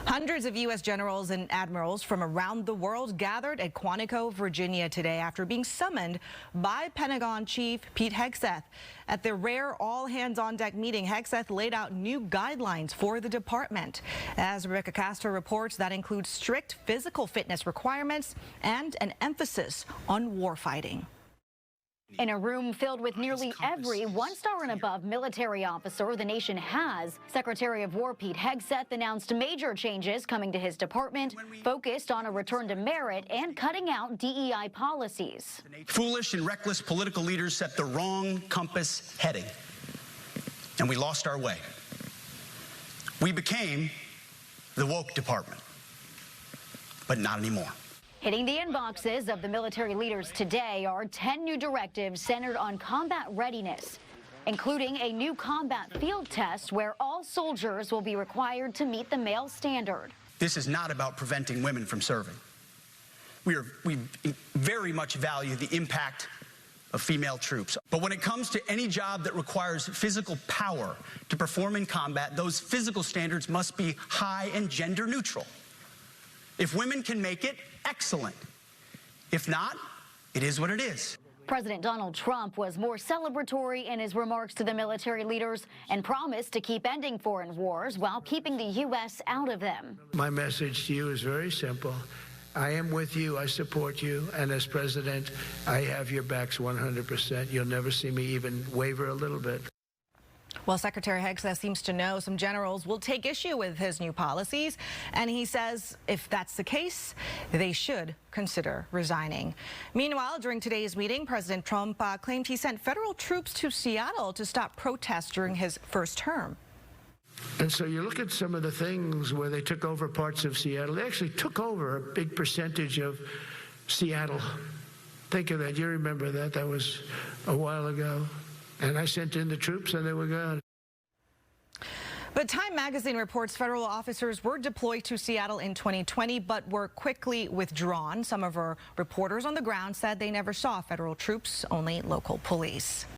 Hundreds of U.S. generals and admirals from around the world gathered at Quantico, Virginia today after being summoned by Pentagon Chief Pete Hegseth. At the rare all-hands-on-deck meeting, Hegseth laid out new guidelines for the department. As Rebecca Castro reports, that includes strict physical fitness requirements and an emphasis on warfighting. In a room filled with nearly every one-star and above military officer the nation has, Secretary of War Pete Hegseth announced major changes coming to his department, focused on a return to merit and cutting out DEI policies. Foolish and reckless political leaders set the wrong compass heading, and we lost our way. We became the woke department, but not anymore. Hitting the inboxes of the military leaders today are 10 new directives centered on combat readiness, including a new combat field test where all soldiers will be required to meet the male standard. This is not about preventing women from serving. We very much value the impact of female troops. But when it comes to any job that requires physical power to perform in combat, those physical standards must be high and gender neutral. If women can make it, excellent. If not, it is what it is. President Donald Trump was more celebratory in his remarks to the military leaders and promised to keep ending foreign wars while keeping the U.S. out of them. My message to you is very simple. I am with you, I support you, and as president, I have your backs 100%. You'll never see me even waver a little bit. Well, Secretary Hegseth seems to know some generals will take issue with his new policies, and he says if that's the case, they should consider resigning. Meanwhile, during today's meeting, President Trump claimed he sent federal troops to Seattle to stop protests during his first term. And so you look at some of the things where they took over parts of Seattle. They actually took over a big percentage of Seattle. Think of that. You remember that. That was a while ago. And I sent in the troops and they were gone. But Time magazine reports federal officers were deployed to Seattle in 2020, but were quickly withdrawn. Some of our reporters on the ground said they never saw federal troops, only local police.